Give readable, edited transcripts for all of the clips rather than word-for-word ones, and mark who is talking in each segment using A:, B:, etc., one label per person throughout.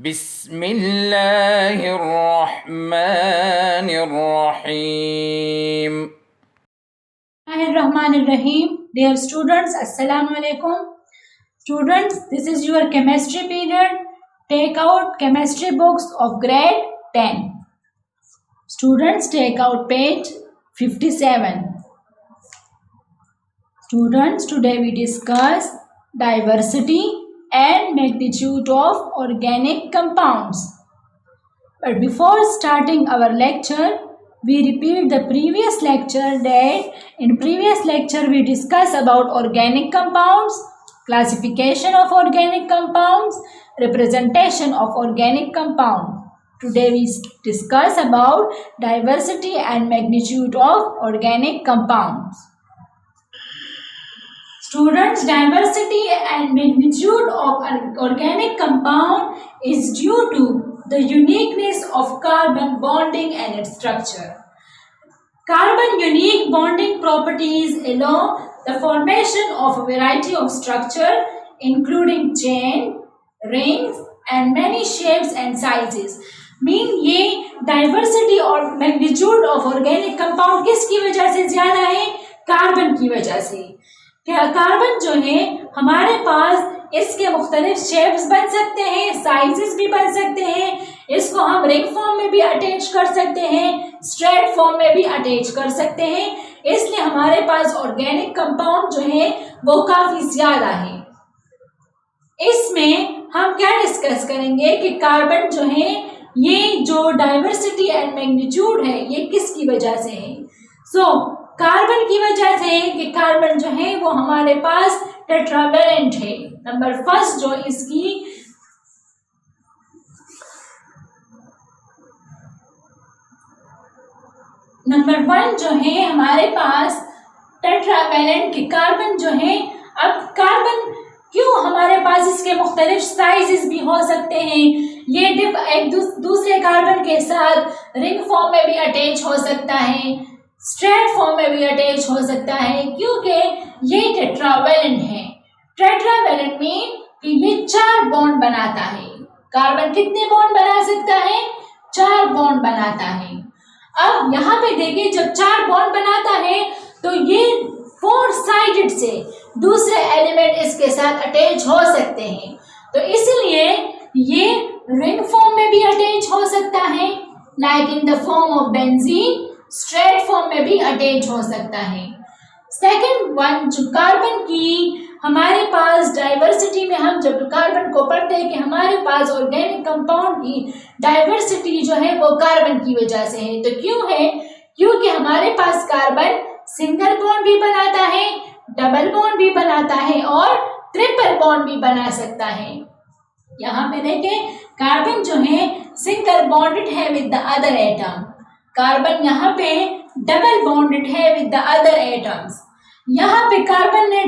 A: बिस्मिल्लाहिर्रहमानिर्रहीम।
B: Bismillahirrahmanirrahim. Dear students, Assalamu alaikum. Students, this is your chemistry period. Take out chemistry books of grade 10. Students, take out page 57. Students, today we discuss diversity and magnitude of organic compounds. But before starting our lecture, we repeat the previous lecture that in previous lecture we discussed about organic compounds, classification of organic compounds, representation of organic compound. Today we discuss about diversity and magnitude of organic compounds. Students, diversity and magnitude of an organic compound is due to the uniqueness of carbon bonding and its structure. Carbon unique bonding properties allow the formation of a variety of structure including chain, rings and many shapes and sizes. Mean ये diversity और magnitude of organic compound किसकी वजह से ज्यादा है? Carbon की वजह से। क्या कार्बन जो है हमारे पास इसके मुख्तलिफ शेप्स बन सकते हैं, साइजेस भी बन सकते हैं, इसको हम रिंग फॉर्म में भी अटैच कर सकते हैं, स्ट्रेट फॉर्म में भी अटैच कर सकते हैं, इसलिए हमारे पास ऑर्गेनिक कंपाउंड जो है वो काफी ज्यादा है। इसमें हम क्या डिस्कस करेंगे कि कार्बन जो है ये जो डाइवर्सिटी एंड मैग्नीट्यूड है ये किसकी वजह से है? कार्बन की वजह से कि कार्बन जो है वो हमारे पास टेट्रावेलेंट है। नंबर फर्स्ट जो इसकी नंबर वन जो है हमारे पास टेट्रावेलेंट के कार्बन जो है। अब कार्बन क्यों हमारे पास इसके मुख्तलिफ साइजेस भी हो सकते हैं, ये एक दूसरे कार्बन के साथ रिंग फॉर्म में भी अटैच हो सकता है, स्ट्रेट फॉर्म में भी अटैच हो सकता है, क्योंकि ये टेट्रावेलेंट है। टेट्रावेलेंट मीन कि ये 4 बॉन्ड बनाता है। कार्बन कितने बॉन्ड बना सकता है? 4 बॉन्ड बनाता है। अब यहाँ पे देखिए जब 4 बॉन्ड बनाता है तो ये 4 साइडेड से दूसरे एलिमेंट इसके साथ अटैच हो सकते हैं, तो इसलिए ये रिंग फॉर्म में भी अटैच हो सकता है, like in the form of benzene, straight form में भी अटैच हो सकता है। सेकंड वन जो कार्बन की हमारे पास डाइवर्सिटी में हम जब कार्बन को पढ़ते हैं कि हमारे पास ऑर्गेनिक कंपाउंड की डाइवर्सिटी जो है वो कार्बन की वजह से है। तो क्यों है? क्योंकि हमारे पास कार्बन सिंगल बॉन्ड भी बनाता है, डबल बॉन्ड भी बनाता है और ट्रिपल बॉन्ड भी बना सकता है। यहाँ पे देखें कार्बन जो है सिंगल बॉन्डेड है with the other atom, carbon यहाँ पे डबल बॉन्डेड है विद द अदर एटम्स। यहाँ पे कार्बन ने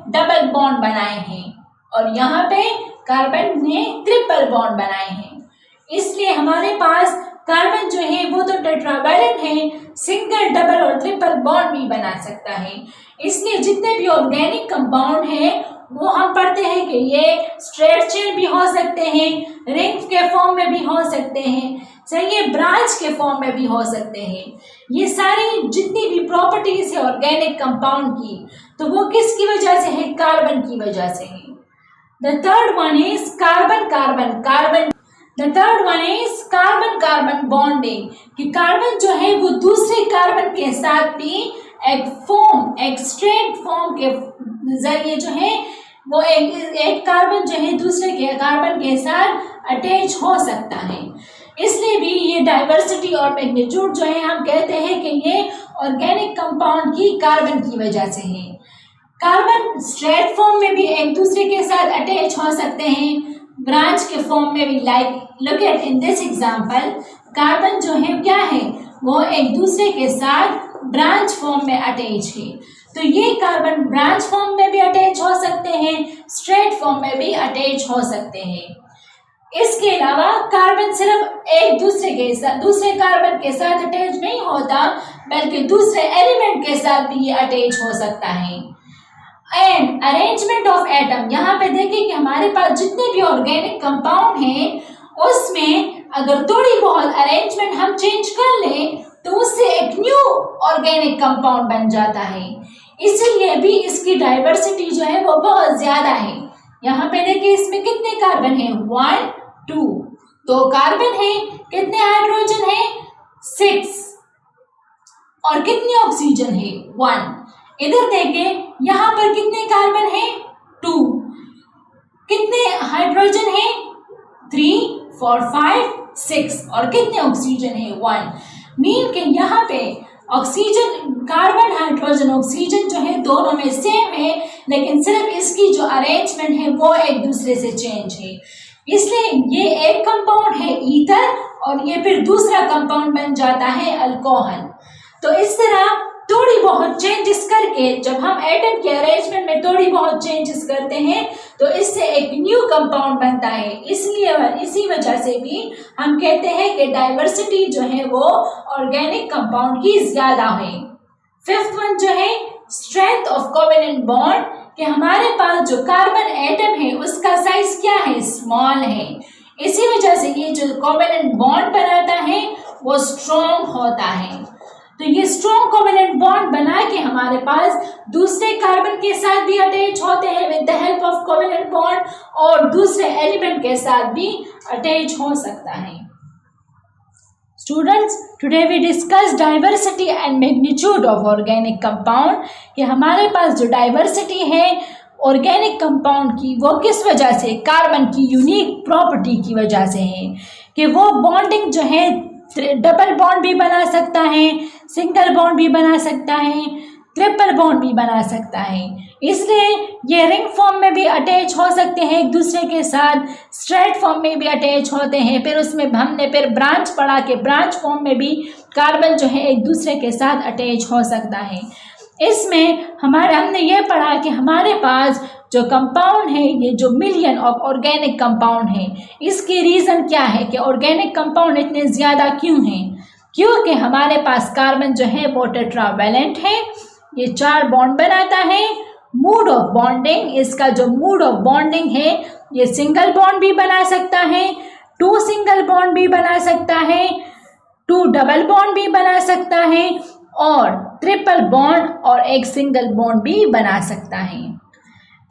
B: डबल बॉन्ड बनाए हैं और यहाँ पे कार्बन ने ट्रिपल बॉन्ड बनाए हैं। इसलिए हमारे पास कार्बन जो है वो तो टेट्रावेलेंट है, सिंगल, डबल और ट्रिपल बॉन्ड भी बना सकता है। इसलिए जितने भी ऑर्गेनिक कंपाउंड हैं वो हम पढ़ते हैं कि ये स्ट्रेट चेन भी हो सकते हैं, रिंग के फॉर्म में भी हो सकते हैं, चाहिए ब्रांच के फॉर्म में भी हो सकते हैं। ये सारी जितनी भी प्रॉपर्टीज है ऑर्गेनिक कंपाउंड की तो वो किसकी वजह से है? कार्बन की वजह से है। The third one is carbon bonding कि कार्बन जो है वो दूसरे कार्बन के साथ भी एक स्ट्रेट फॉर्म के जरिए जो है वो एक कार्बन जो है दूसरे के कार्बन के साथ अटैच हो सकता है। इसलिए भी ये डाइवर्सिटी और मैग्नीट्यूड जो है हम कहते हैं कि ये ऑर्गेनिक कंपाउंड की कार्बन की वजह से है। कार्बन स्ट्रेट फॉर्म में भी एक दूसरे के साथ अटैच हो सकते हैं, ब्रांच के फॉर्म में भी, like look at in this example, carbon जो है क्या है वो एक दूसरे के साथ ब्रांच फॉर्म में अटैच है। तो ये कार्बन ब्रांच फॉर्म में भी अटैच हो सकते हैं, स्ट्रेट फॉर्म में भी अटैच हो सकते हैं। इसके अलावा कार्बन सिर्फ एक दूसरे कार्बन के साथ अटैच नहीं होता बल्कि दूसरे एलिमेंट के साथ भी ये अटैच हो सकता है। एंड अरेंजमेंट ऑफ एटम, यहाँ पे देखिए कि हमारे पास जितने भी ऑर्गेनिक कंपाउंड हैं उसमें अगर थोड़ी बहुत अरेंजमेंट हम चेंज कर लें तो उससे एक न्यू ऑर्गेनिक कंपाउंड बन जाता है। इसीलिए भी इसकी डाइवर्सिटी जो है वो बहुत ज्यादा है। यहाँ पे देखिए इसमें कितने कार्बन है, 1 2, तो कार्बन है, कितने हाइड्रोजन है, 6, और कितनी ऑक्सीजन है, 1। इधर देखिए यहाँ पर कितने कार्बन है, 2, कितने हाइड्रोजन है, 3 4 5 6, और कितने ऑक्सीजन है, 1। मीन के यहाँ पे ऑक्सीजन, कार्बन हाइड्रोजन ऑक्सीजन जो है दोनों में सेम है, लेकिन सिर्फ इसकी जो अरेंजमेंट है वो एक दूसरे से चेंज है। इसलिए ये एक कंपाउंड है ईथर और ये फिर दूसरा कंपाउंड बन जाता है अल्कोहल। तो इस तरह थोड़ी बहुत चेंजेस करके जब हम एटम के अरेंजमेंट में थोड़ी बहुत चेंजेस करते हैं तो इससे एक न्यू कंपाउंड बनता है। इसलिए इसी वजह से भी हम कहते हैं कि डाइवर्सिटी जो है वो ऑर्गेनिक कंपाउंड की ज्यादा है। फिफ्थ वन जो है स्ट्रेंथ ऑफ कोवेलेंट बॉन्ड, कि हमारे पास जो कार्बन एटम है उसका साइज क्या है, स्मॉल है। इसी वजह से ये जो कोवेलेंट बॉन्ड बनाता है वो स्ट्रॉन्ग होता है। तो ये स्ट्रॉन्ग कोवेलेंट बॉन्ड बना के हमारे पास दूसरे कार्बन के साथ भी अटैच होते हैं with the help of covalent bond, और दूसरे एलिमेंट के साथ भी अटैच हो सकता है। Students, today we discuss diversity and magnitude of organic compound, कि हमारे पास जो डाइवर्सिटी है ऑर्गेनिक कंपाउंड की वो किस वजह से, कार्बन की यूनिक प्रॉपर्टी की वजह से है कि वो बॉन्डिंग जो है डबल बॉन्ड भी बना सकता है, सिंगल बॉन्ड भी बना सकता है, ट्रिपल बॉन्ड भी बना सकता है। इसलिए ये रिंग फॉर्म में भी अटैच हो सकते हैं एक दूसरे के साथ, स्ट्रेट फॉर्म में भी अटैच होते हैं। फिर उसमें हमने फिर ब्रांच पढ़ा के ब्रांच फॉर्म में भी कार्बन जो है एक दूसरे के साथ अटैच हो सकता है। इसमें हमने ये पढ़ा कि हमारे पास जो कंपाउंड है, ये जो मिलियन ऑफ ऑर्गेनिक कंपाउंड है, इसकी रीज़न क्या है कि ऑर्गेनिक कंपाउंड इतने ज़्यादा क्यों हैं। क्योंकि हमारे पास कार्बन जो है वो टेट्रावैलेंट है, ये 4 बॉन्ड बनाता है। मोड ऑफ बॉन्डिंग, इसका जो मोड ऑफ बॉन्डिंग है ये सिंगल बॉन्ड भी बना सकता है, 2 सिंगल बॉन्ड भी बना सकता है, 2 डबल बॉन्ड भी बना सकता है, और ट्रिपल बॉन्ड और एक सिंगल बॉन्ड भी बना सकता है।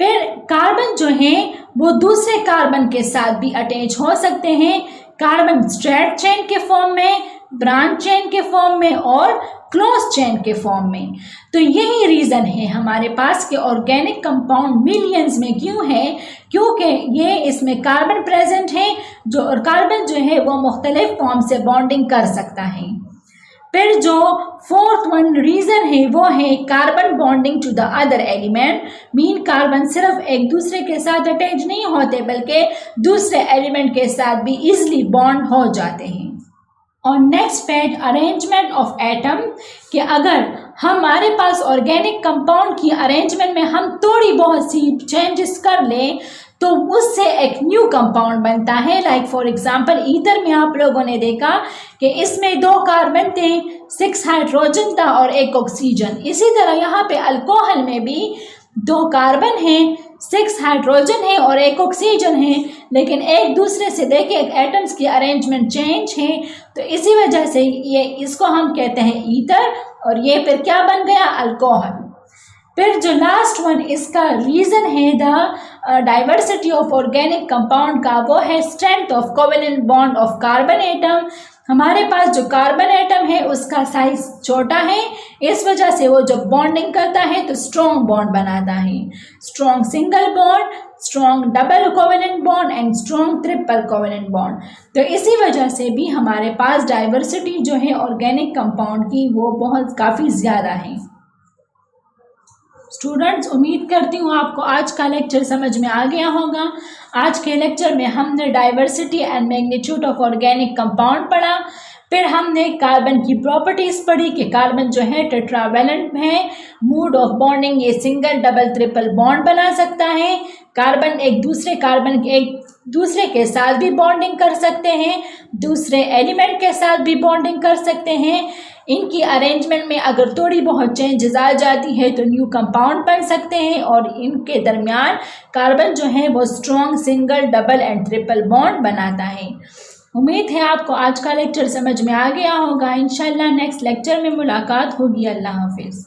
B: फिर कार्बन जो है वो दूसरे कार्बन के साथ भी अटैच हो सकते हैं, कार्बन स्ट्रेट चेन के फॉर्म में, ब्रांच चेन के फॉर्म में और क्लोज चेन के फॉर्म में। तो यही रीज़न है हमारे पास कि ऑर्गेनिक कंपाउंड मिलियंस में क्यों है, क्योंकि ये इसमें कार्बन प्रेजेंट है, जो और कार्बन जो है वो मुख्तलिफ फॉर्म से बॉन्डिंग कर सकता है। फिर जो फोर्थ वन रीज़न है वो है carbon bonding to the other element, mean carbon सिर्फ एक दूसरे के साथ अटैच नहीं होते बल्कि दूसरे एलिमेंट के साथ भी इजीली बॉन्ड हो जाते हैं। और next fact arrangement of atom, कि अगर हमारे पास ऑर्गेनिक कंपाउंड की अरेंजमेंट में हम थोड़ी बहुत सी चेंजेस कर लें तो उससे एक न्यू कंपाउंड बनता है। लाइक फॉर एग्जांपल ईथर में आप लोगों ने देखा कि इसमें 2 कार्बन थे, 6 हाइड्रोजन था और 1 ऑक्सीजन। इसी तरह यहाँ पे अल्कोहल में भी 2 कार्बन हैं, 6 हाइड्रोजन है और 1 ऑक्सीजन है, लेकिन एक दूसरे से देखिए एटम्स की अरेंजमेंट चेंज है। तो इसी वजह से ये इसको हम कहते हैं ईथर, और ये फिर क्या बन गया, अल्कोहल। फिर जो लास्ट वन इसका रीज़न है the diversity of organic compound का, वो है strength of covalent bond of carbon atom. हमारे पास जो कार्बन एटम है उसका साइज छोटा है, इस वजह से वो जब बॉन्डिंग करता है तो स्ट्रॉन्ग बॉन्ड बनाता है, strong single bond, strong double covalent bond and strong triple covalent bond. तो इसी वजह से भी हमारे पास डाइवर्सिटी जो है ऑर्गेनिक कंपाउंड की वो बहुत काफ़ी ज़्यादा है। स्टूडेंट्स, उम्मीद करती हूँ आपको आज का लेक्चर समझ में आ गया होगा। आज के लेक्चर में हमने diversity and magnitude of organic compound पढ़ा, फिर हमने कार्बन की प्रॉपर्टीज़ पढ़ी कि कार्बन जो है टेट्रावैलेंट है, मोड ऑफ बॉन्डिंग ये सिंगल डबल ट्रिपल बॉन्ड बना सकता है, कार्बन एक दूसरे के साथ भी बॉन्डिंग कर सकते हैं, दूसरे एलिमेंट के साथ भी बॉन्डिंग कर सकते हैं। इनकी अरेंजमेंट में अगर थोड़ी बहुत चेंजेस आ जाती है तो न्यू कंपाउंड बन सकते हैं और इनके दरमियान कार्बन जो है वो strong single, double and triple bond बनाता है। उम्मीद है आपको आज का लेक्चर समझ में आ गया होगा। इंशाल्लाह नेक्स्ट लेक्चर में मुलाकात होगी। अल्लाह हाफिज़।